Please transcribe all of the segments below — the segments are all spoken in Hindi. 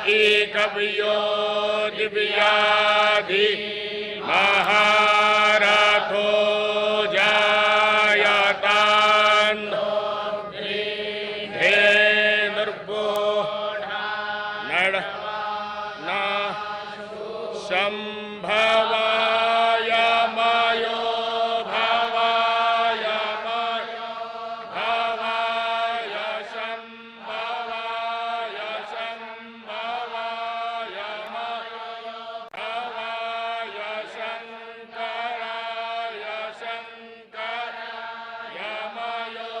कवयो दिव्याधि महारथो जायतान् धेनुर्भो नर न संभवाय मयो भवाय मयो भवाय संभवाय संभवाय मयो भवाय शंकराय शंकराय मयो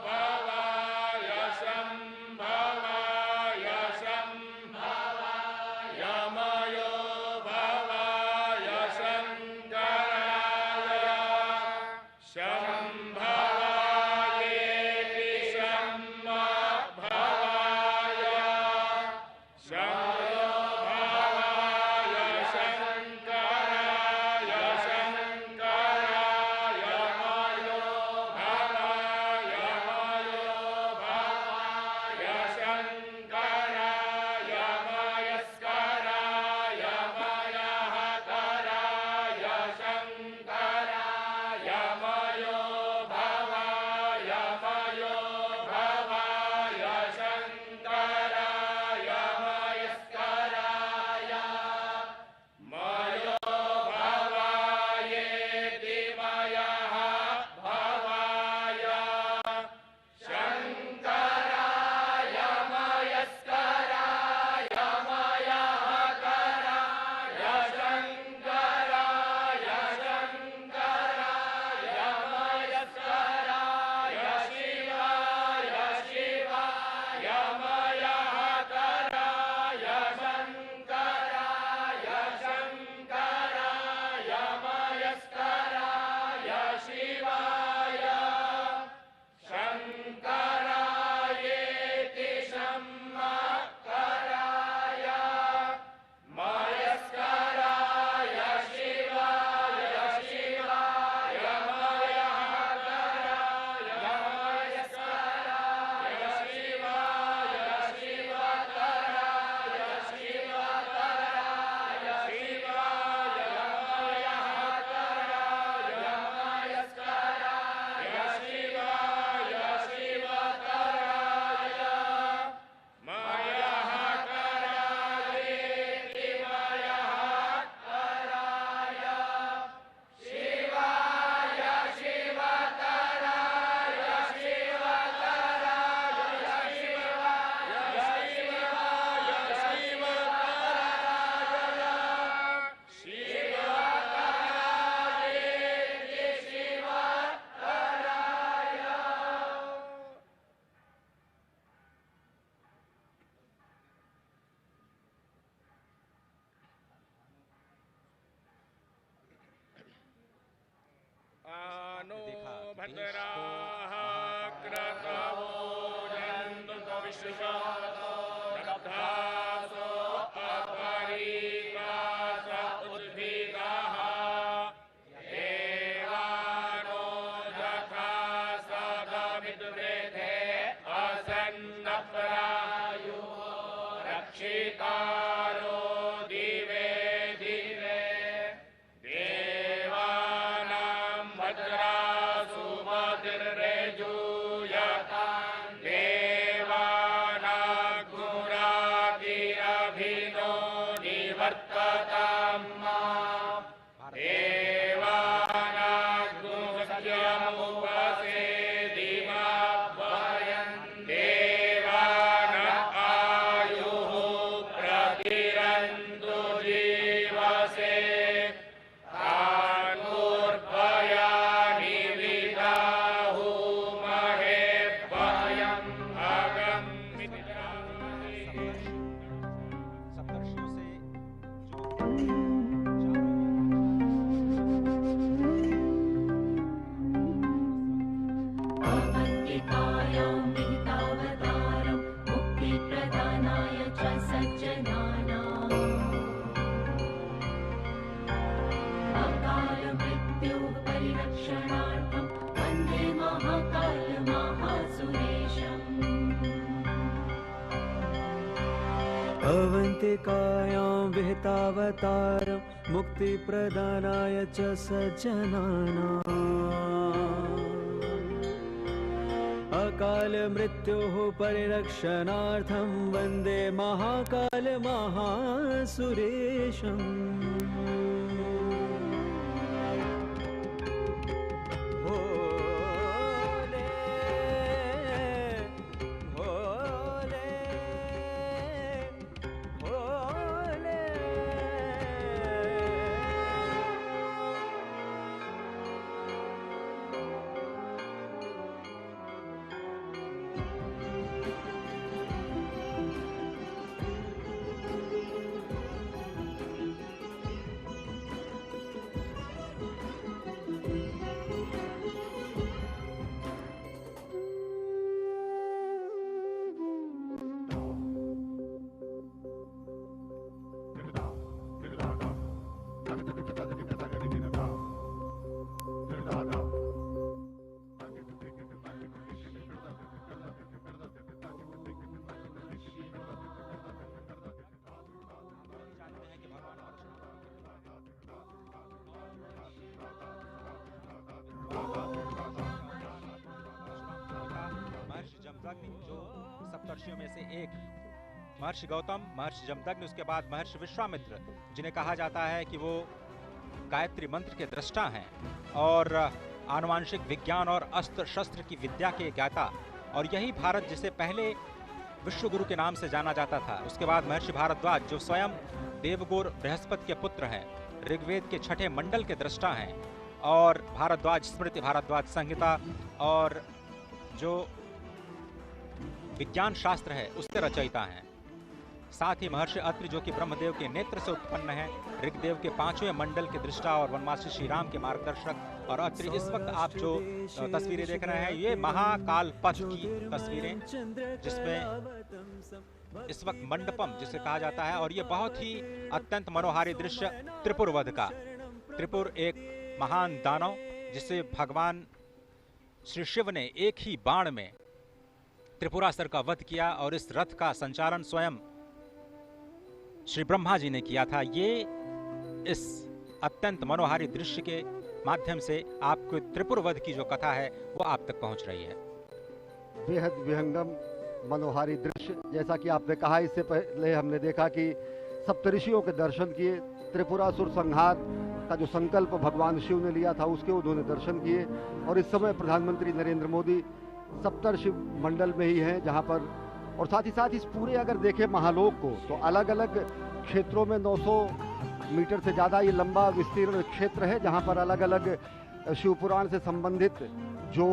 भवाय संभवाय संभवाय मयो भवाय शंकराय संभवायेति संभवाय संयो भवाय शंकराय शंकराय मयो भवाय शंकराय मयस्कराय मयहकराय शंकराय मयो भवाय शंकराय मयस्कराय मयो भवायेति मयः भवाय शंकराय मयस्कराय मयहकराय शंकराय शंकराय मयस्कराय शिवाय शिवाय मयहकराय शंकराय शंकराय मयस्कराय शिवाय शंकरायेति शंकराय मयस्कराय शिवाय शिवाय मयहकराय मयस्कराय शिवाय शिवतराय शिवतराय शिवाय मयहकराय मयस्कराय शिवाय शिवतराय मयहकरायेति मयहकराय शिवाय शिवतराय शिवतराय शिवाय शिवतरायेति शिवतराय आनो भद्राः क्रतवो जन्तु विश्वतो रब्धासो अपरीतास उद्भिदाः देवानो यथा सदमिद्वेधे असन्नप्रायो रक्षितारो दिवे दिवे देवानां भद्रासु मतिर्रेजूयतां देवानाग्मुरादिरभिनो निवर्ततां देवानाग्मुसत्यमुपसेदिमाभयं देवान आयुः प्रतिरन्तु जीवसे तान्मूर्भयानि विदाहुमहे भयम् अगम् सप्तर्षियों से जो अवन्तिकायां विहितावतारं मुक्तिप्रदानाय च सज्जनानाम् अकालमृत्योः परिरक्षणार्थं वन्दे महाकालमहासुरेशम् जो सप्तर्षियों में से एक महर्षि गौतम, महर्षि जमदग्नि, उसके बाद महर्षि विश्वामित्र, जिन्हें कहा जाता है कि वो गायत्री मंत्र के दृष्टा हैं और आनुवांशिक विज्ञान और अस्त्र शस्त्र की विद्या के ज्ञाता, और यही भारत जिसे पहले विश्वगुरु के नाम से जाना जाता था। उसके बाद महर्षि भारद्वाज, जो स्वयं देवगुरु बृहस्पति के पुत्र हैं, ऋग्वेद के 6ठे मंडल के दृष्टा हैं, और भारद्वाज स्मृति, भारद्वाज संहिता और जो विज्ञान शास्त्र है उसके रचयिता हैं। साथ ही महर्षि अत्रि, जो कि ब्रह्मदेव के नेत्र से उत्पन्न है, ऋग्वेद के 5वें मंडल के दृष्टा और वनवासी श्री राम के मार्गदर्शक। और अत्रि, इस वक्त आप जो तस्वीरें देख रहे हैं ये महाकाल पथ की तस्वीरें, जिसमें इस वक्त मंडपम जिसे कहा जाता है, और ये बहुत ही अत्यंत मनोहारी दृश्य त्रिपुर वध का। त्रिपुर एक महान दानव जिसे भगवान श्री शिव ने एक ही बाण में त्रिपुरासुर का वध किया, और इस रथ का संचालन स्वयं श्री ब्रह्मा जी ने किया था। ये इस अत्यंत मनोहारी दृश्य के माध्यम से आपको त्रिपुर वध की जो कथा है वो आप तक पहुंच रही है। बेहद विहंगम मनोहारी दृश्य, जैसा कि आपने कहा, इससे पहले हमने देखा कि सप्तऋषियों के दर्शन किए, त्रिपुरासुर संहार का जो संकल्प भगवान शिव ने लिया था उसके उन्होंने दर्शन किए, और इस समय प्रधानमंत्री नरेंद्र मोदी सप्तर्षि मंडल में ही हैं, जहां पर, और साथ ही साथ इस पूरे अगर देखें महालोक को तो अलग अलग क्षेत्रों में 900 मीटर से ज़्यादा ये लंबा विस्तीर्ण क्षेत्र है, जहां पर अलग अलग शिवपुराण से संबंधित जो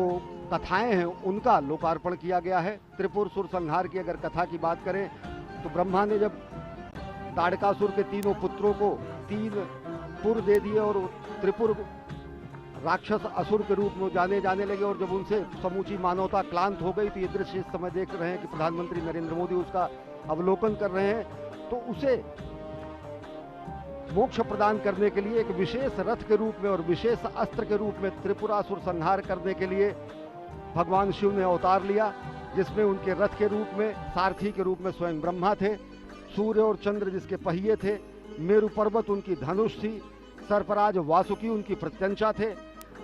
कथाएं हैं उनका लोकार्पण किया गया है। त्रिपुरासुर संहार की अगर कथा की बात करें तो ब्रह्मा ने जब ताड़कासुर के तीनों पुत्रों को 3 पुर दे दिए और त्रिपुर राक्षस असुर के रूप में जाने लगे, और जब उनसे समूची मानवता क्लांत हो गई, तो ये दृश्य इस समय देख रहे हैं कि प्रधानमंत्री नरेंद्र मोदी उसका अवलोकन कर रहे हैं। तो उसे मोक्ष प्रदान करने के लिए एक विशेष रथ के रूप में और विशेष अस्त्र के रूप में त्रिपुरासुर संहार करने के लिए भगवान शिव ने अवतार लिया, जिसमें उनके रथ के रूप में, सारथी के रूप में स्वयं ब्रह्मा थे, सूर्य और चंद्र जिसके पहिए थे, मेरु पर्वत उनकी धनुष थी, सर्पराज वासुकी उनकी प्रत्यंचा थे,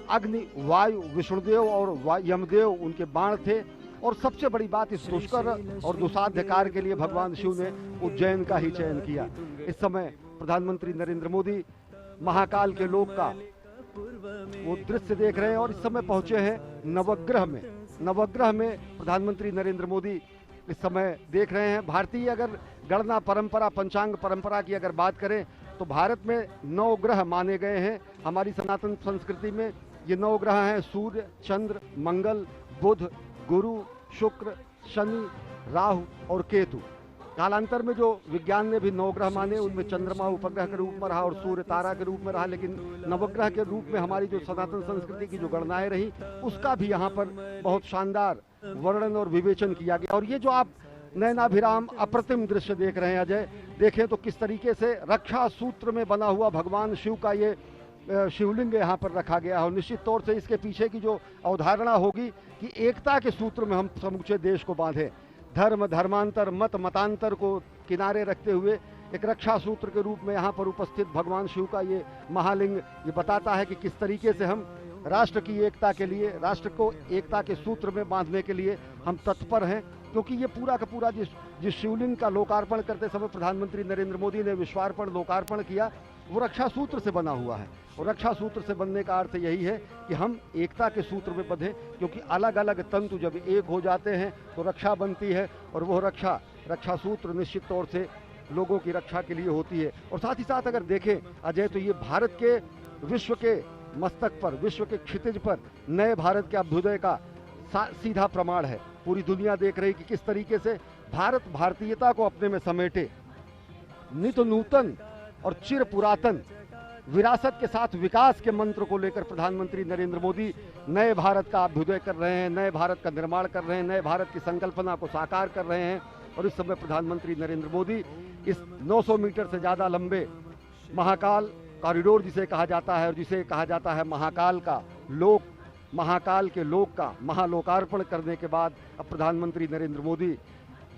अग्नि वायु विष्णुदेव और यमदेव उनके बाण थे, और सबसे बड़ी बात, इस दुष्कर और दुसाध्य कार्य के लिए भगवान शिव ने उज्जैन का ही चयन किया। इस समय प्रधानमंत्री नरेंद्र मोदी महाकाल के लोक का वो दृश्य देख रहे हैं, और इस समय पहुंचे हैं नवग्रह में। नवग्रह में प्रधानमंत्री नरेंद्र मोदी इस समय देख रहे हैं। भारतीय अगर गणना परंपरा, पंचांग परंपरा की अगर बात करें तो भारत में 9 ग्रह माने गए हैं। हमारी सनातन संस्कृति में ये 9 ग्रह हैं: सूर्य, चंद्र, मंगल, बुध, गुरु, शुक्र, शनि, राहु और केतु। कालांतर में जो विज्ञान ने भी 9 ग्रह माने, उनमें चंद्रमा उपग्रह के रूप में रहा और सूर्य तारा के रूप में रहा, लेकिन नवग्रह के रूप में हमारी जो सनातन संस्कृति की जो गणनाएं रही उसका भी यहाँ पर बहुत शानदार वर्णन और विवेचन किया गया। और ये जो आप नयनाभिराम अप्रतिम दृश्य देख रहे हैं अजय, देखें तो किस तरीके से रक्षा सूत्र में बना हुआ भगवान शिव का ये शिवलिंग यहाँ पर रखा गया है। और निश्चित तौर से इसके पीछे की जो अवधारणा होगी कि एकता के सूत्र में हम समूचे देश को बांधे, धर्म धर्मांतर मत मतांतर को किनारे रखते हुए एक रक्षा सूत्र के रूप में यहाँ पर उपस्थित भगवान शिव का ये महालिंग ये बताता है कि किस तरीके से हम राष्ट्र की एकता के लिए, राष्ट्र को एकता के सूत्र में बांधने के लिए हम तत्पर हैं। क्योंकि ये पूरा का पूरा जिस शिवलिंग का लोकार्पण करते समय प्रधानमंत्री नरेंद्र मोदी ने विश्वार्पण लोकार्पण किया, वो रक्षा सूत्र से बना हुआ है। और रक्षा सूत्र से बनने का अर्थ यही है कि हम एकता के सूत्र में बंधें, क्योंकि अलग अलग तंतु जब एक हो जाते हैं तो रक्षा बनती है, और वो रक्षा सूत्र निश्चित तौर से लोगों की रक्षा के लिए होती है। और साथ ही साथ अगर देखें अजय, तो ये भारत के विश्व के मस्तक पर, विश्व के क्षितिज पर नए भारत के अभ्युदय का सीधा प्रमाण है। पूरी दुनिया देख रही कि किस तरीके से भारत भारतीयता को अपने में समेटे, नित नूतन और चिर पुरातन विरासत के साथ विकास के मंत्र को लेकर प्रधानमंत्री नरेंद्र मोदी नए भारत का अभ्युदय कर रहे हैं, नए भारत का निर्माण कर रहे हैं, नए भारत की संकल्पना को साकार कर रहे हैं। और इस समय प्रधानमंत्री नरेंद्र मोदी इस 900 मीटर से ज़्यादा लंबे महाकाल कॉरिडोर जिसे कहा जाता है, और जिसे कहा जाता है महाकाल का लोक, महाकाल के लोक का महालोकार्पण करने के बाद अब प्रधानमंत्री नरेंद्र मोदी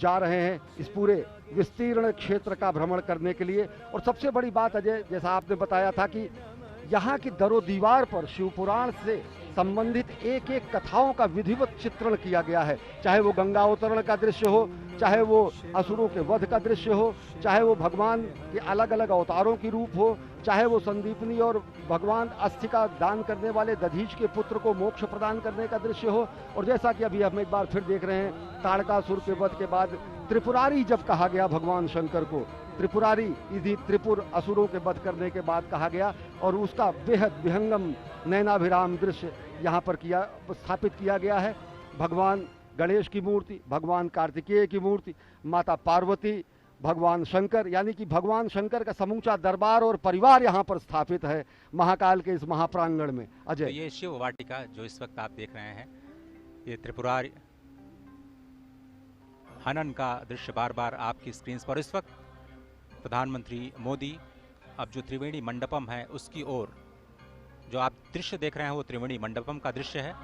जा रहे हैं इस पूरे विस्तीर्ण क्षेत्र का भ्रमण करने के लिए। और सबसे बड़ी बात अजय, जैसा आपने बताया था कि यहाँ की दरो दीवार पर शिवपुराण से संबंधित एक एक कथाओं का विधिवत चित्रण किया गया है। चाहे वो गंगा अवतरण का दृश्य हो, चाहे वो असुरों के वध का दृश्य हो, चाहे वो भगवान के अलग अलग अवतारों की रूप हो, चाहे वो संदीपनी और भगवान अस्थि का दान करने वाले दधीच के पुत्र को मोक्ष प्रदान करने का दृश्य हो। और जैसा कि अभी हम एक बार फिर देख रहे हैं, ताड़कासुर के वध के बाद त्रिपुरारी जब कहा गया भगवान शंकर को, त्रिपुरारी इसी त्रिपुर असुरों के वध करने के बाद कहा गया, और उसका बेहद विहंगम नैनाभिराम दृश्य यहाँ पर स्थापित किया गया है। भगवान गणेश की मूर्ति, भगवान कार्तिकेय की मूर्ति, माता पार्वती, भगवान शंकर, यानी कि भगवान शंकर का समूचा दरबार और परिवार यहाँ पर स्थापित है महाकाल के इस महाप्रांगण में। अजय, तो ये शिव वाटिका जो इस वक्त आप देख रहे हैं, ये त्रिपुरारी हनन का दृश्य बार बार आपकी स्क्रीन पर। इस वक्त प्रधानमंत्री मोदी अब जो त्रिवेणी मंडपम है उसकी ओर, जो आप दृश्य देख रहे हैं वो त्रिवेणी मंडपम का दृश्य है।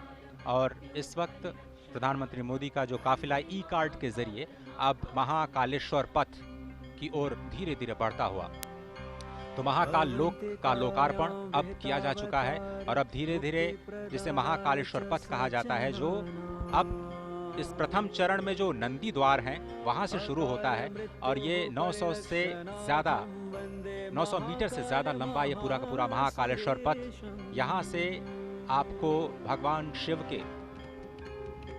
और इस वक्त प्रधानमंत्री मोदी का जो काफिला ई कार्ट के जरिए अब महाकालेश्वर पथ की ओर धीरे धीरे बढ़ता हुआ, तो महाकाल लोक का लोकार्पण अब किया जा चुका है। और अब धीरे धीरे जिसे महाकालेश्वर पथ कहा जाता है, जो अब इस प्रथम चरण में जो नंदी द्वार हैं वहां से शुरू होता है, और ये 900 मीटर से ज्यादा लंबा ये पूरा का पूरा महाकालेश्वर पथ, यहाँ से आपको भगवान शिव के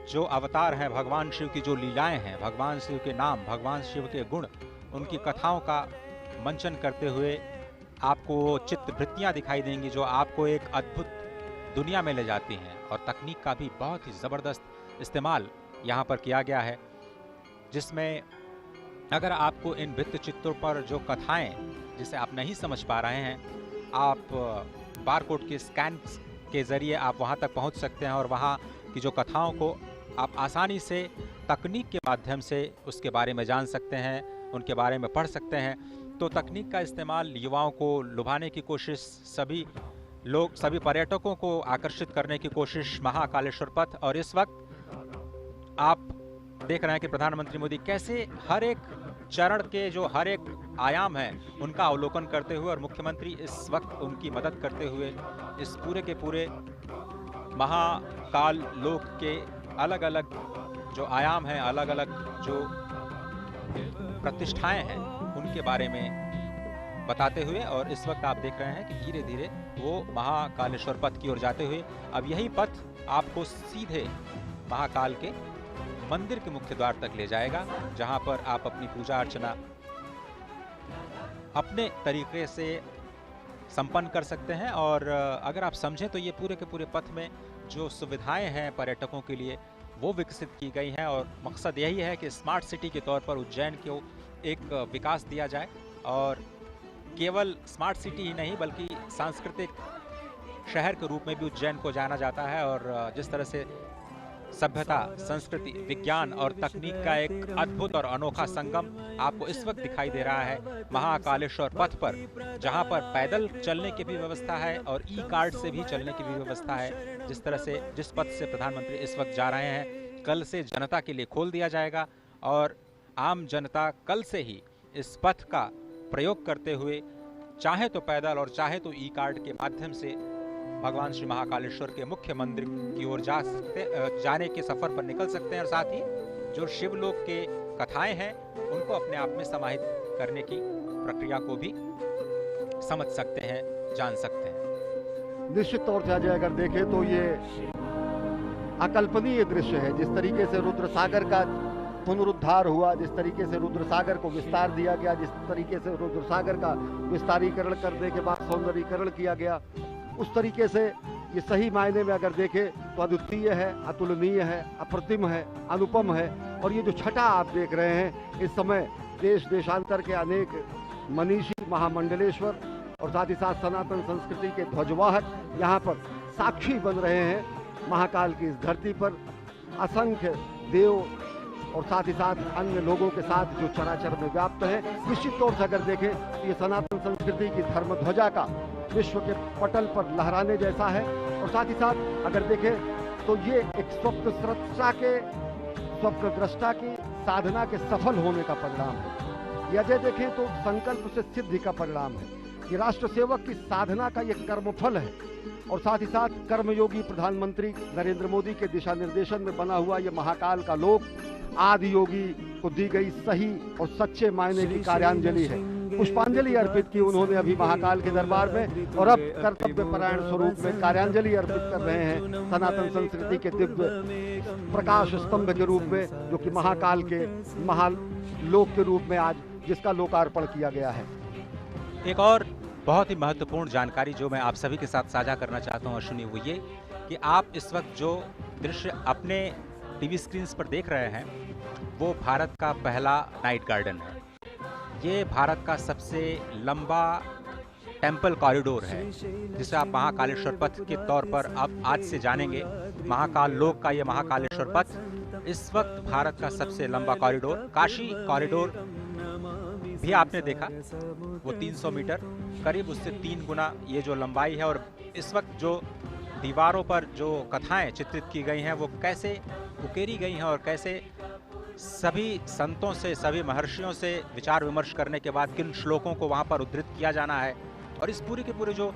जो अवतार हैं, भगवान शिव की जो लीलाएं हैं, भगवान शिव के नाम, भगवान शिव के गुण, उनकी कथाओं का मंचन करते हुए आपको चित्रवृत्तियां दिखाई देंगी, जो आपको एक अद्भुत दुनिया में ले जाती हैं। और तकनीक का भी बहुत ही ज़बरदस्त इस्तेमाल यहाँ पर किया गया है, जिसमें अगर आपको इन भित्त चित्रों पर जो कथाएं जिसे आप नहीं समझ पा रहे हैं, आप बारकोड के स्कैन के ज़रिए आप वहाँ तक पहुँच सकते हैं, और वहाँ की जो कथाओं को आप आसानी से तकनीक के माध्यम से उसके बारे में जान सकते हैं, उनके बारे में पढ़ सकते हैं। तो तकनीक का इस्तेमाल युवाओं को लुभाने की कोशिश, सभी पर्यटकों को आकर्षित करने की कोशिश महाकालेश्वर पथ। और इस वक्त आप देख रहे हैं कि प्रधानमंत्री मोदी कैसे हर एक चरण के जो हर एक आयाम है उनका अवलोकन करते हुए, और मुख्यमंत्री इस वक्त उनकी मदद करते हुए इस पूरे के पूरे महाकाल लोक के अलग अलग जो आयाम हैं, अलग अलग जो प्रतिष्ठाएं हैं, उनके बारे में बताते हुए। और इस वक्त आप देख रहे हैं कि धीरे धीरे वो महाकालेश्वर पथ की ओर जाते हुए अब यही पथ आपको सीधे महाकाल के मंदिर के मुख्य द्वार तक ले जाएगा, जहां पर आप अपनी पूजा अर्चना अपने तरीके से संपन्न कर सकते हैं। और अगर आप समझें तो ये पूरे के पूरे पथ में जो सुविधाएं हैं पर्यटकों के लिए वो विकसित की गई हैं, और मकसद यही है कि स्मार्ट सिटी के तौर पर उज्जैन को एक विकास दिया जाए, और केवल स्मार्ट सिटी ही नहीं बल्कि सांस्कृतिक शहर के रूप में भी उज्जैन को जाना जाता है। और जिस तरह से सभ्यता, संस्कृति, विज्ञान और तकनीक का एक अद्भुत और अनोखा संगम आपको इस वक्त दिखाई दे रहा है महाकालेश्वर पथ पर, जहां पर पैदल चलने की भी व्यवस्था है और ई कार्ड से भी चलने की भी व्यवस्था है। जिस तरह से जिस पथ से प्रधानमंत्री इस वक्त जा रहे हैं, कल से जनता के लिए खोल दिया जाएगा, और आम जनता कल से ही इस पथ का प्रयोग करते हुए चाहे तो पैदल और चाहे तो ई कार्ड के माध्यम से भगवान श्री महाकालेश्वर के मुख्य मंदिर की ओर जाने के सफर पर निकल सकते हैं और साथ ही जो शिवलोक के कथाएं हैं उनको अपने आप में समाहित करने की प्रक्रिया को भी समझ सकते हैं, जान सकते हैं। निश्चित तौर से अजय अगर देखें तो ये अकल्पनीय दृश्य है। जिस तरीके से रुद्र सागर का पुनरुद्धार हुआ, जिस तरीके से रुद्र सागर को विस्तार दिया गया, जिस तरीके से रुद्र सागर का विस्तारीकरण करने के बाद सौंदर्यीकरण किया गया, उस तरीके से ये सही मायने में अगर देखें तो अद्वितीय है, अतुलनीय है, अप्रतिम है, अनुपम है। और ये जो छटा आप देख रहे हैं, इस समय देश देशांतर के अनेक मनीषी, महामंडलेश्वर और साथ ही साथ सनातन संस्कृति के ध्वजवाहक यहाँ पर साक्षी बन रहे हैं। महाकाल की इस धरती पर असंख्य देव और साथ ही साथ अन्य लोगों के साथ जो चराचर में व्याप्त है। निश्चित तौर से अगर देखें तो ये सनातन संस्कृति की धर्म ध्वजा का विश्व के पटल पर लहराने जैसा है। और साथ ही साथ अगर देखें तो ये एक स्वप्न दृष्टा की साधना के सफल होने का परिणाम है। यह देखें तो संकल्प से सिद्धि का परिणाम है। ये राष्ट्र सेवक की साधना का ये कर्मफल है। और साथ ही साथ कर्मयोगी प्रधानमंत्री नरेंद्र मोदी के दिशा निर्देशन में बना हुआ ये महाकाल का लोक आदि योगी को दी गई सही और सच्चे मायने की कार्यांजलि है। पुष्पांजलि अर्पित की उन्होंने अभी महाकाल के दरबार में, और अब कर्तव्य परायण स्वरूप में कार्यांजलि अर्पित कर रहे हैं सनातन संस्कृति के दिव्य प्रकाश स्तंभ के रूप में, जो कि महाकाल के महालोक के रूप में आज जिसका लोकार्पण किया गया है। एक और बहुत ही महत्वपूर्ण जानकारी जो मैं आप सभी के साथ साझा करना चाहता हूँ अश्विनी, वो ये कि आप इस वक्त जो दृश्य अपने टीवी स्क्रीन पर देख रहे हैं वो भारत का पहला नाइट गार्डन है। ये भारत का सबसे लंबा टेम्पल कॉरिडोर है जिसे आप महाकालेश्वर पथ के तौर पर अब आज से जानेंगे। महाकाल लोक का ये महाकालेश्वर पथ इस वक्त भारत का सबसे लंबा कॉरिडोर, काशी कॉरिडोर भी आपने देखा, वो 300 मीटर करीब उससे 3 गुना ये जो लंबाई है। और इस वक्त जो दीवारों पर जो कथाएं चित्रित की गई हैं वो कैसे उकेरी गई हैं और कैसे सभी संतों से, सभी महर्षियों से विचार विमर्श करने के बाद किन श्लोकों को वहाँ पर उद्धृत किया जाना है। और इस पूरी के पूरे जो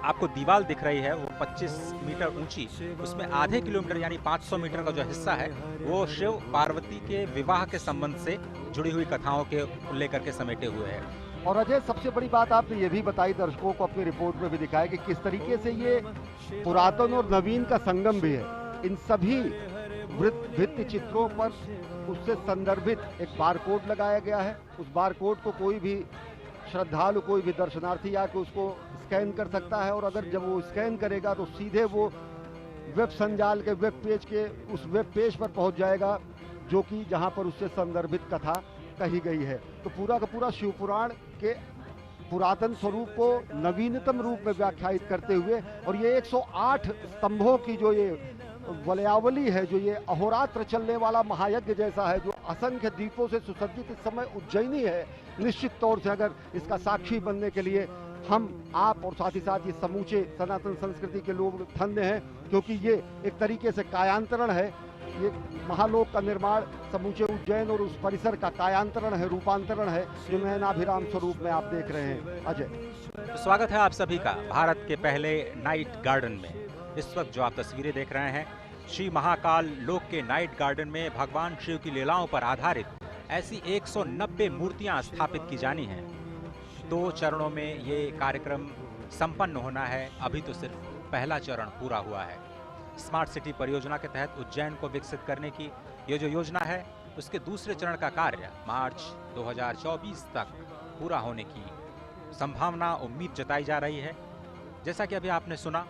आपको दीवार दिख रही है वो 25 मीटर ऊंची, उसमें आधे किलोमीटर यानी 500 मीटर का जो हिस्सा है वो शिव पार्वती के विवाह के संबंध से जुड़ी हुई कथाओं के लेकर के समेटे हुए हैं। और अजय, सबसे बड़ी बात आपने ये भी बताई, दर्शकों को अपनी रिपोर्ट में भी दिखाया कि किस तरीके से ये पुरातन और नवीन का संगम भी है। इन सभी भित्ति चित्रों पर उससे संदर्भित एक बारकोड लगाया गया है। उस बारकोड को कोई भी श्रद्धालु, कोई भी दर्शनार्थी आके उसको स्कैन कर सकता है। और अगर जब वो स्कैन करेगा तो सीधे वो वेब संजाल के वेब पेज के उस वेब पेज पर पहुंच जाएगा जो कि जहां पर उससे संदर्भित कथा कही गई है। तो पूरा का पूरा शिव पुराण के पुरातन स्वरूप को नवीनतम रूप में व्याख्यायित करते हुए, और ये 108 स्तंभों की जो ये वलयावली है, जो ये अहोरात्र चलने वाला महायज्ञ जैसा है, जो असंख्य दीपों से सुसज्जित इस समय उज्जैनी है, निश्चित तौर से अगर इसका साक्षी बनने के लिए हम, आप और साथ ही साथ ये समूचे सनातन संस्कृति के लोग धन्य हैं, क्योंकि ये एक तरीके से कायांतरण है। ये महालोक का निर्माण समूचे उज्जैन और उस परिसर का कायांतरण है, रूपांतरण है, जो नयनाभिराम स्वरूप में आप देख रहे हैं। अजय, स्वागत है आप सभी का भारत के पहले नाइट गार्डन में। इस वक्त जो आप तस्वीरें देख रहे हैं श्री महाकाल लोक के नाइट गार्डन में भगवान शिव की लीलाओं पर आधारित ऐसी 190 मूर्तियां स्थापित की जानी हैं। 2 चरणों में ये कार्यक्रम संपन्न होना है। अभी तो सिर्फ पहला चरण पूरा हुआ है। स्मार्ट सिटी परियोजना के तहत उज्जैन को विकसित करने की ये जो योजना है उसके दूसरे चरण का कार्य मार्च 2024 तक पूरा होने की संभावना, उम्मीद जताई जा रही है। जैसा कि अभी आपने सुना,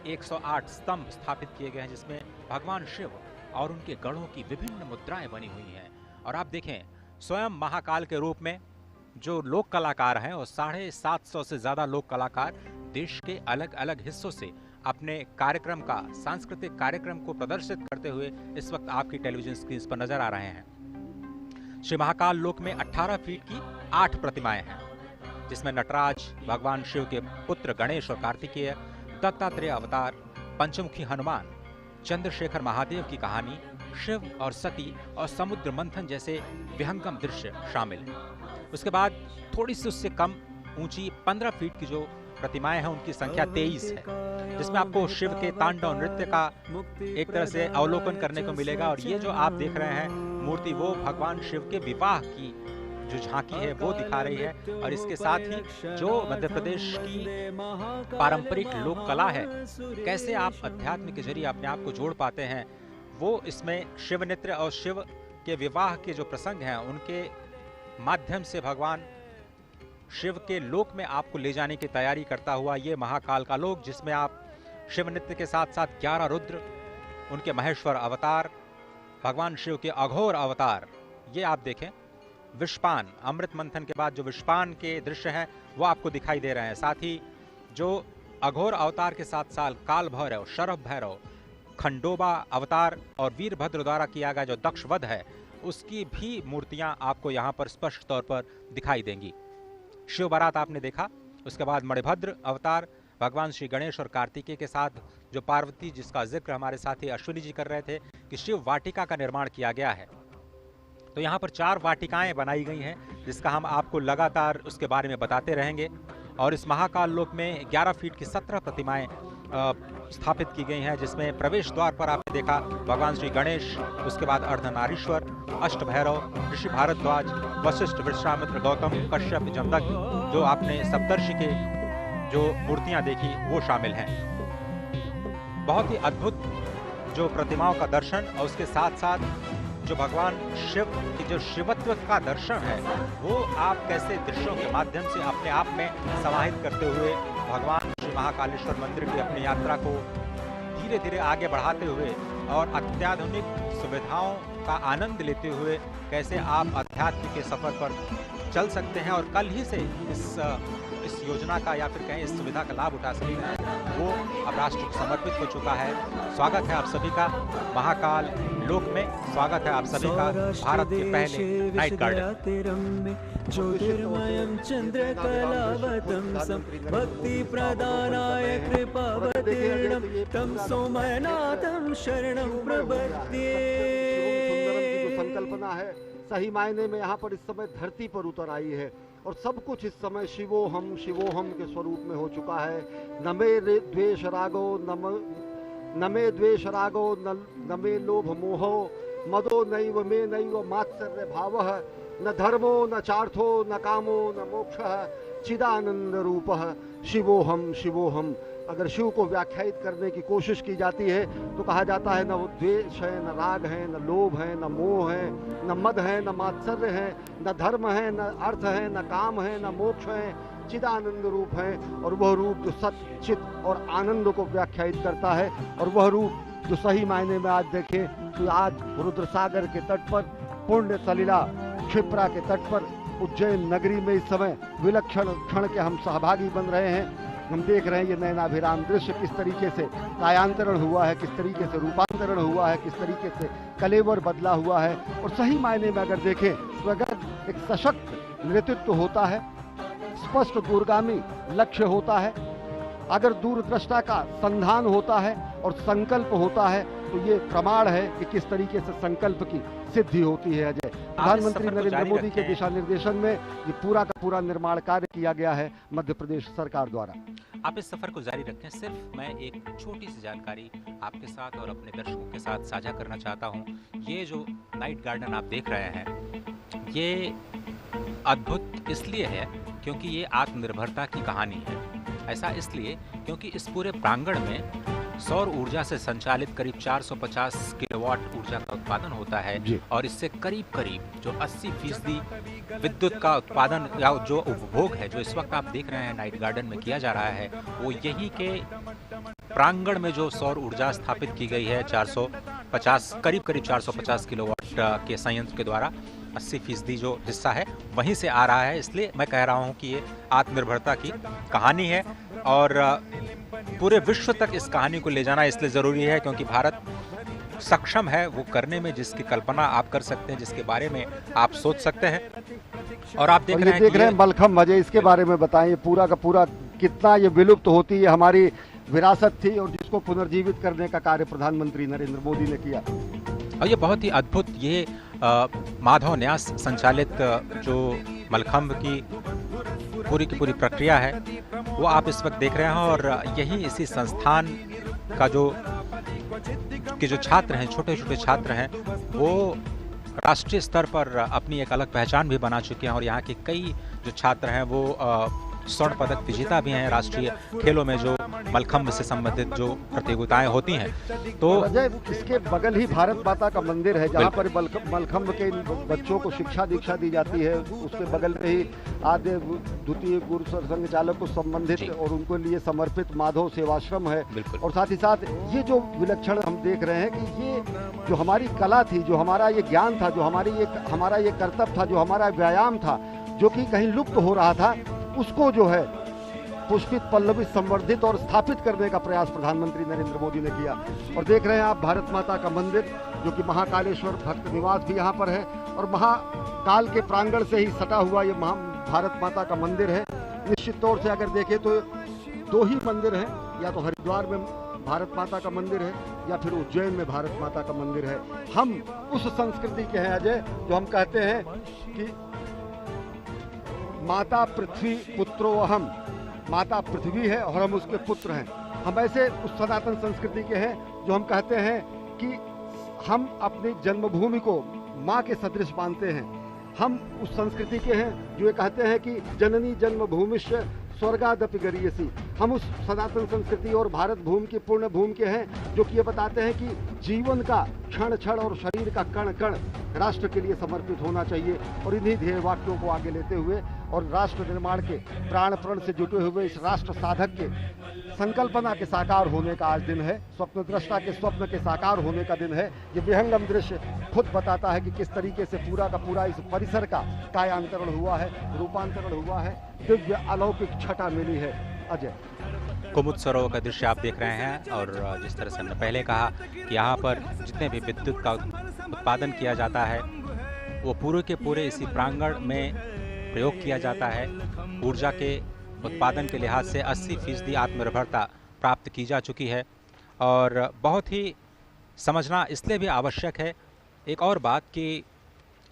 108 स्तंभ स्थापित किए गए हैं जिसमें भगवान शिव और उनके गढ़ों की विभिन्न मुद्राएं बनी हुई हैं। और आप देखें, स्वयं महाकाल के रूप में जो लोक कलाकार हैं और 750 से ज़्यादा लोक कलाकार देश के अलग अलग हिस्सों से अपने कार्यक्रम का, सांस्कृतिक कार्यक्रम को प्रदर्शित करते हुए इस वक्त आपकी टेलीविजन स्क्रीन पर नजर आ रहे हैं। श्री महाकाल लोक में 18 फीट की 8 प्रतिमाएं हैं जिसमें नटराज, भगवान शिव के पुत्र गणेश और कार्तिकेय, दत्तात्रेय अवतार, पंचमुखी हनुमान, चंद्रशेखर महादेव की कहानी, शिव और सती और समुद्र मंथन जैसे विहंगम दृश्य शामिल हैं। उसके बाद थोड़ी सी उससे कम ऊंची 15 फीट की जो प्रतिमाएं हैं उनकी संख्या 23 है, जिसमें आपको शिव के तांडव नृत्य का एक तरह से अवलोकन करने को मिलेगा। और ये जो आप देख रहे हैं मूर्ति, वो भगवान शिव के विवाह की जो झांकी है वो दिखा रही है। और इसके साथ ही जो मध्य प्रदेश की पारंपरिक लोक कला है, कैसे आप अध्यात्म के जरिए अपने आप को जोड़ पाते हैं, वो इसमें शिव नृत्य और शिव के विवाह के जो प्रसंग हैं उनके माध्यम से भगवान शिव के लोक में आपको ले जाने की तैयारी करता हुआ ये महाकाल का लोक, जिसमें आप शिव नृत्य के साथ साथ 11 रुद्र, उनके महेश्वर अवतार, भगवान शिव के अघोर अवतार, ये आप देखें। विषपान, अमृत मंथन के बाद जो विषपान के दृश्य हैं वो आपको दिखाई दे रहे हैं। साथ ही जो अघोर अवतार के साथ साथ काल भैरव, शरभ भैरव, खंडोबा अवतार और वीरभद्र द्वारा किया गया जो दक्ष वध है, उसकी भी मूर्तियां आपको यहाँ पर स्पष्ट तौर पर दिखाई देंगी। शिव बारात आपने देखा, उसके बाद मणिभद्र अवतार, भगवान श्री गणेश और कार्तिकेय के साथ जो पार्वती, जिसका जिक्र हमारे साथी अश्विनी जी कर रहे थे कि शिव वाटिका का निर्माण किया गया है। तो यहाँ पर 4 वाटिकाएं बनाई गई हैं, जिसका हम आपको लगातार उसके बारे में बताते रहेंगे। और इस महाकाल लोक में 11 फीट की 17 प्रतिमाएं स्थापित की गई हैं, जिसमें प्रवेश द्वार पर आपने देखा भगवान श्री गणेश, उसके बाद अर्धनारीश्वर, अष्ट भैरव, ऋषि भारद्वाज, वशिष्ठ, विश्वामित्र, गौतम, कश्यप, जमदग्नि, जो आपने सप्तर्षि के जो मूर्तियां देखी वो शामिल हैं। बहुत ही अद्भुत जो प्रतिमाओं का दर्शन और उसके साथ साथ जो भगवान शिव की जो शिवत्व का दर्शन है, वो आप कैसे दृश्यों के माध्यम से अपने आप में समाहित करते हुए भगवान श्री महाकालेश्वर मंदिर की अपनी यात्रा को धीरे धीरे आगे बढ़ाते हुए और अत्याधुनिक सुविधाओं का आनंद लेते हुए कैसे आप अध्यात्म के सफर पर चल सकते हैं और कल ही से इस योजना का या फिर कहें इस सुविधा का लाभ उठा सकते हैं, वो अब राष्ट्र को समर्पित हो चुका है। स्वागत है आप सभी का महाकाल लोक में, स्वागत है आप सभी का भारत के पहले नाइट गार्डन। ज्योतिर्मयं चंद्रकलावतं सं भक्ति प्रदानाय कृपावतीर्णं तं सोमनाथं शरणं प्रपद्ये। संकल्पना है सही मायने में यहाँ पर इस समय धरती पर उतर आई है और सब कुछ इस समय शिवोहम के स्वरूप में हो चुका है। न मे द्वेष रागो न मे द्वेष रागो न मे लोभ मोहो मदो नैव मे नैव मात्सर्य भावः न धर्मो न चार्थो न कामो न मोक्षः चिदानंद रूपः शिवोहम। अगर शिव को व्याख्यायित करने की कोशिश की जाती है तो कहा जाता है न वो द्वेष है, न राग है, न लोभ है, न मोह है, न मद है, न मात्सर्य है, न धर्म है, न अर्थ है, न काम है, न मोक्ष है, चिदानंद रूप है। और वह रूप जो सत्य, चित और आनंद को व्याख्यायित करता है, और वह रूप जो सही मायने में आज देखें तो आज रुद्र सागर के तट पर, पुण्य सलिला क्षिप्रा के तट पर, उज्जैन नगरी में इस समय विलक्षण क्षण के हम सहभागी बन रहे हैं। हम देख रहे हैं ये नयनाभिराम दृश्य, किस तरीके से कायांतरण हुआ है, किस तरीके से रूपांतरण हुआ है, किस तरीके से कलेवर बदला हुआ है। और सही मायने में अगर देखें तो अगर एक सशक्त नेतृत्व होता है, स्पष्ट दूरगामी लक्ष्य होता है, अगर दूरदृष्टा का संधान होता है और संकल्प होता है, तो ये प्रमाण है कि किस तरीके से संकल्प की सिद्धि होती है। अजय, प्रधानमंत्री नरेंद्र मोदी के दिशा निर्देशन में ये पूरा का पूरा निर्माण कार्य किया गया है मध्य प्रदेश सरकार द्वारा। आप इस सफर को जारी रखें। सिर्फ मैं एक छोटी सी जानकारी आपके साथ और अपने दर्शकों के साथ साझा करना चाहता हूं। ये जो नाइट गार्डन आप देख रहे हैं, ये अद्भुत इसलिए है क्योंकि ये आत्मनिर्भरता की कहानी है। ऐसा इसलिए क्योंकि इस पूरे प्रांगण में सौर ऊर्जा से संचालित करीब 450 किलोवाट ऊर्जा का उत्पादन होता है और इससे करीब जो 80% विद्युत का उत्पादन या जो उपभोग है, जो इस वक्त आप देख रहे हैं नाइट गार्डन में किया जा रहा है, वो यही के प्रांगण में जो सौर ऊर्जा स्थापित की गई है 450 करीब 450 किलोवाट के संयंत्र के द्वारा 80% जो हिस्सा है वहीं से आ रहा है। इसलिए मैं कह रहा हूं कि ये आत्मनिर्भरता की कहानी है और पूरे विश्व तक इस कहानी को ले जाना इसलिए ज़रूरी है क्योंकि भारत सक्षम है वो करने में जिसकी कल्पना आप कर सकते हैं, जिसके बारे में आप सोच सकते हैं। और आप देख रहे हैं मलखम मजे, इसके बारे में बताएं, पूरा का पूरा कितना ये विलुप्त होती है हमारी विरासत थी और जिसको पुनर्जीवित करने का कार्य प्रधानमंत्री नरेंद्र मोदी ने किया। और ये बहुत ही अद्भुत ये माधव न्यास संचालित जो मलखंभ की पूरी प्रक्रिया है वो आप इस वक्त देख रहे हैं। और यही इसी संस्थान का जो छात्र हैं, छोटे छोटे छात्र हैं, वो राष्ट्रीय स्तर पर अपनी एक अलग पहचान भी बना चुके हैं। और यहाँ के कई जो छात्र हैं वो स्वर्ण पदक विजेता भी हैं राष्ट्रीय खेलों में, जो मलखंभ से संबंधित जो प्रतियोगिताएं होती हैं। तो अजय, इसके बगल ही भारत माता का मंदिर है जहाँ पर मलखंभ के बच्चों को शिक्षा दीक्षा दी जाती है। उसके बगल में ही आद्य द्वितीय गुरु संघ चालक को संबंधित और उनको लिए समर्पित माधव सेवाश्रम है। और साथ ही साथ ये जो विलक्षण हम देख रहे हैं कि ये जो हमारी कला थी, जो हमारा ये ज्ञान था, जो हमारा ये कर्तव्य था, जो हमारा व्यायाम था, जो कि कहीं लुप्त हो रहा था, उसको जो है पुष्पित, पल्लवित, संवर्धित और स्थापित करने का प्रयास प्रधानमंत्री नरेंद्र मोदी ने किया। और देख रहे हैं आप भारत माता का मंदिर, जो कि महाकालेश्वर भक्त निवास भी यहाँ पर है और महाकाल के प्रांगण से ही सटा हुआ ये भारत माता का मंदिर है। निश्चित तौर से अगर देखें तो दो ही मंदिर हैं, या तो हरिद्वार में भारत माता का मंदिर है या फिर उज्जैन में भारत माता का मंदिर है। हम उस संस्कृति के हैं अजय, जो हम कहते हैं कि माता पृथ्वी पुत्रो अहम, माता पृथ्वी है और हम उसके पुत्र हैं। हम ऐसे उस सनातन संस्कृति के हैं जो हम कहते हैं कि हम अपनी जन्मभूमि को माँ के सदृश मानते हैं। हम उस संस्कृति के हैं जो ये कहते हैं कि जननी जन्मभूमिश्च स्वर्गादपि गरीयसी। हम उस सनातन संस्कृति और भारत भूमि की पूर्ण भूमि के हैं जो कि ये बताते हैं कि जीवन का क्षण क्षण और शरीर का कण कण राष्ट्र के लिए समर्पित होना चाहिए। और इन्हीं ध्येय वाक्यों को आगे लेते हुए और राष्ट्र निर्माण के प्राण प्रण से जुटे हुए इस राष्ट्र साधक के संकल्पना के साकार होने का आज दिन है, स्वप्न दृष्टा के स्वप्न के साकार होने का दिन है। ये विहंगम दृश्य खुद बताता है कि किस तरीके से पूरा का पूरा इस परिसर का कायांतरण हुआ है, रूपांतरण हुआ है, दिव्य अलौकिक छटा मिली है। अजय, कुमुद सरोवर का दृश्य आप देख रहे हैं। और जिस तरह से हमने पहले कहा कि यहाँ पर जितने भी विद्युत का उत्पादन किया जाता है वो पूरे के पूरे इसी प्रांगण में प्रयोग किया जाता है। ऊर्जा के उत्पादन के लिहाज से 80% आत्मनिर्भरता प्राप्त की जा चुकी है। और बहुत ही समझना इसलिए भी आवश्यक है एक और बात कि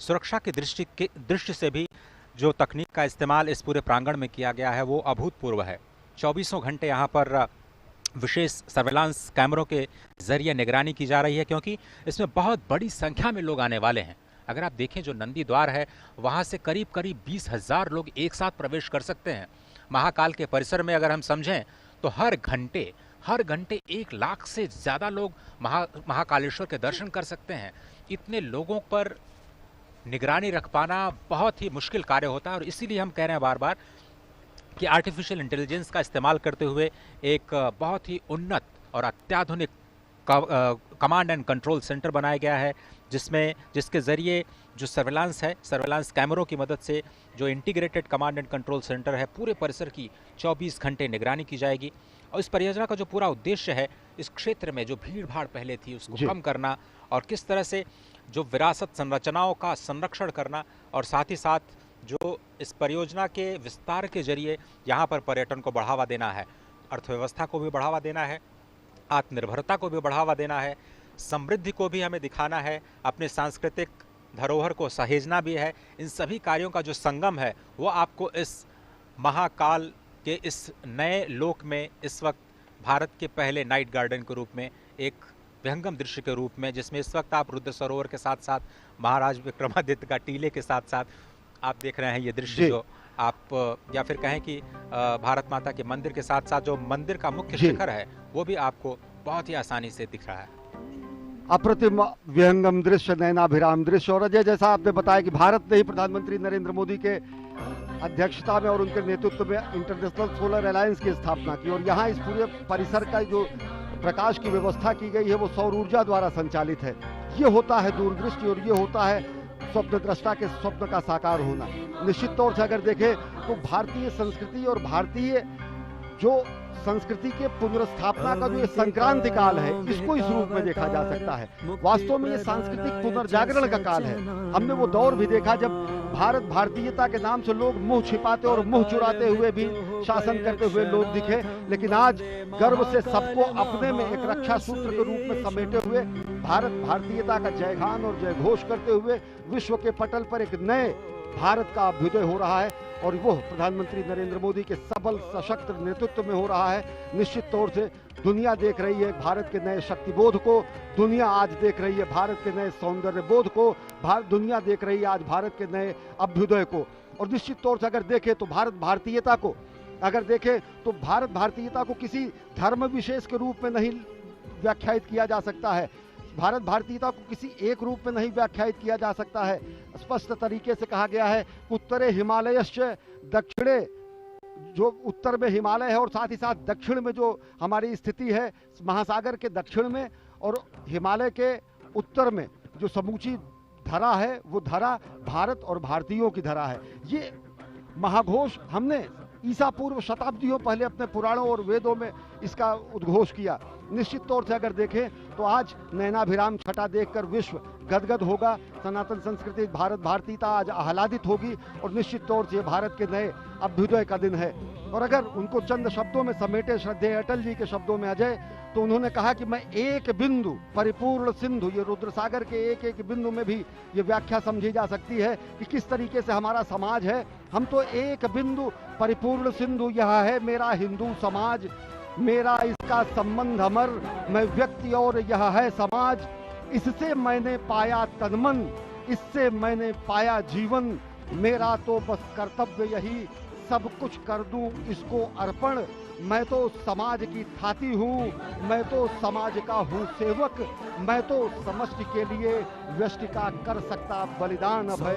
सुरक्षा की दृष्टि से भी जो तकनीक का इस्तेमाल इस पूरे प्रांगण में किया गया है वो अभूतपूर्व है। 24 घंटे यहाँ पर विशेष सर्वेलांस कैमरों के जरिए निगरानी की जा रही है, क्योंकि इसमें बहुत बड़ी संख्या में लोग आने वाले हैं। अगर आप देखें जो नंदी द्वार है वहाँ से करीब 20,000 लोग एक साथ प्रवेश कर सकते हैं। महाकाल के परिसर में अगर हम समझें तो हर घंटे 1 लाख से ज़्यादा लोग महाकालेश्वर के दर्शन कर सकते हैं। इतने लोगों पर निगरानी रख पाना बहुत ही मुश्किल कार्य होता है। और इसीलिए हम कह रहे हैं बार बार कि आर्टिफिशियल इंटेलिजेंस का इस्तेमाल करते हुए एक बहुत ही उन्नत और अत्याधुनिक कमांड एंड कंट्रोल सेंटर बनाया गया है, जिसके ज़रिए जो सर्वेलांस कैमरों की मदद से जो integrated command and control centre है, पूरे परिसर की 24 घंटे निगरानी की जाएगी। और इस परियोजना का जो पूरा उद्देश्य है, इस क्षेत्र में जो भीड़ भाड़ पहले थी उसको कम करना और किस तरह से जो विरासत संरचनाओं का संरक्षण करना, और साथ ही साथ जो इस परियोजना के विस्तार के जरिए यहाँ पर पर्यटन को बढ़ावा देना है, अर्थव्यवस्था को भी बढ़ावा देना है, आत्मनिर्भरता को भी बढ़ावा देना है, समृद्धि को भी हमें दिखाना है, अपने सांस्कृतिक धरोहर को सहेजना भी है। इन सभी कार्यों का जो संगम है वो आपको इस महाकाल के इस नए लोक में इस वक्त भारत के पहले नाइट गार्डन के रूप में, एक विहंगम दृश्य के रूप में, जिसमें इस वक्त आप रुद्र सरोवर के साथ साथ महाराज विक्रमादित्य का टीले के साथ साथ आप देख रहे हैं ये दृश्य, जो आप या फिर कहें कि भारत माता के मंदिर के साथ साथ जो मंदिर का मुख्य शिखर है वो भी आपको बहुत ही आसानी से दिख रहा है। अप्रतिम विहंगम दृश्य, नयनाभिराम दृश्य। और अजय, जैसा आपने बताया कि भारत ने ही प्रधानमंत्री नरेंद्र मोदी के अध्यक्षता में और उनके नेतृत्व में इंटरनेशनल सोलर अलायंस की स्थापना की, और यहाँ इस पूरे परिसर का जो प्रकाश की व्यवस्था की गई है वो सौर ऊर्जा द्वारा संचालित है। ये होता है दूरदृष्टि और ये होता है स्वप्न दृष्टा के स्वप्न का साकार होना। निश्चित तौर से अगर देखें तो भारतीय संस्कृति और भारतीय जो संस्कृति के पुनर्स्थापना का जो ये संक्रांति काल है, इसको इस रूप में देखा जा सकता है। वास्तव में ये सांस्कृतिक पुनर्जागरण का काल है। हमने वो दौर भी देखा जब भारत भारतीयता के नाम से लोग मुंह छिपाते और मुंह चुराते हुए भी शासन करते हुए लोग दिखे, लेकिन आज गर्व से सबको अपने में एक रक्षा सूत्र के रूप में समेटे हुए भारत भारतीयता का जयगान और जयघोष करते हुए विश्व के पटल पर एक नए भारत का अभ्युदय हो रहा है, और वो प्रधानमंत्री नरेंद्र मोदी के सबल सशक्त नेतृत्व में हो रहा है। निश्चित तौर से दुनिया देख रही है भारत के नए शक्तिबोध को, दुनिया आज देख रही है भारत के नए सौंदर्य बोध को, दुनिया देख रही है आज भारत के नए अभ्युदय को। और निश्चित तौर से अगर देखें तो भारत भारतीयता को किसी धर्म विशेष के रूप में नहीं व्याख्यायित किया जा सकता है, भारत भारतीयता को किसी एक रूप में नहीं व्याख्यायित किया जा सकता है। स्पष्ट तरीके से कहा गया है, उत्तरे हिमालयश्च दक्षिणे, जो उत्तर में हिमालय है और साथ ही साथ दक्षिण में जो हमारी स्थिति है महासागर के दक्षिण में और हिमालय के उत्तर में जो समूची धरा है वो धरा भारत और भारतीयों की धरा है। ये महाघोष हमने ईसा पूर्व शताब्दियों पहले अपने पुराणों और वेदों में इसका उद्घोष किया। निश्चित तौर से अगर देखें तो आज नैनाभिराम छटा देखकर विश्व गदगद होगा, सनातन संस्कृति भारत भारतीयता आज आह्लादित होगी, और निश्चित तौर से भारत के नए अभ्युदय का दिन है। और अगर उनको चंद शब्दों में समेटे श्रद्धेय अटल जी के शब्दों में अजय, तो उन्होंने कहा कि मैं एक बिंदु परिपूर्ण सिंधु, ये रुद्रसागर के एक एक बिंदु में भी ये व्याख्या समझी जा सकती है कि किस तरीके से हमारा समाज है। हम तो एक बिंदु परिपूर्ण सिंधु, यह है मेरा हिंदू समाज, मेरा इसका संबंध अमर, मैं व्यक्ति और यह है समाज, इससे मैंने पाया तनमन, इससे मैंने पाया जीवन, मेरा तो बस कर्तव्य यही सब कुछ कर दूं इसको अर्पण, मैं तो समाज की थाती हूँ, मैं तो समाज का हूँ सेवक, मैं तो समष्टि के लिए व्यष्टि का कर सकता बलिदान अभय,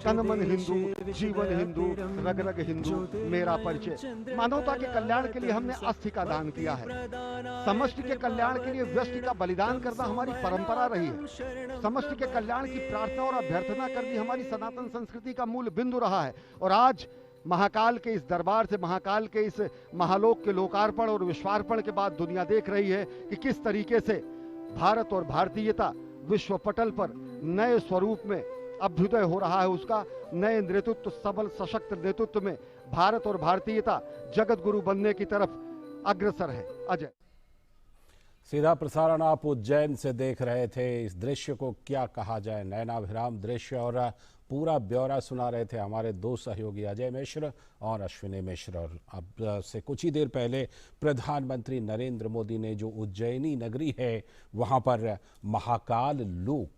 तन मन हिंदू जीवन हिंदू रग रग हिंदू मेरा परिचय। मानवता के कल्याण के लिए हमने अस्थि का दान किया है, समष्टि के कल्याण के लिए व्यष्टि का बलिदान करना हमारी परंपरा रही है, समष्टि के कल्याण की प्रार्थना और अभ्यर्थना करनी हमारी सनातन संस्कृति का मूल बिंदु रहा है। और आज महाकाल के इस दरबार से, महाकाल के इस महालोक के लोकार्पण और विश्वार्पण के बाद दुनिया देख रही है कि किस तरीके से भारत और भारतीयता विश्व पटल पर नए स्वरूप में अभ्युदय हो रहा है, उसका नए नेतृत्व, सबल सशक्त नेतृत्व में भारत और भारतीयता जगत गुरु बनने की तरफ अग्रसर है। अजय, सीधा प्रसारण आप उज्जैन से देख रहे थे। इस दृश्य को क्या कहा जाए, नयनाभिराम दृश्य, और पूरा ब्यौरा सुना रहे थे हमारे दो सहयोगी अजय मिश्र और अश्विनी मिश्र। और अब से कुछ ही देर पहले प्रधानमंत्री नरेंद्र मोदी ने जो उज्जैनी नगरी है वहां पर महाकाल लोक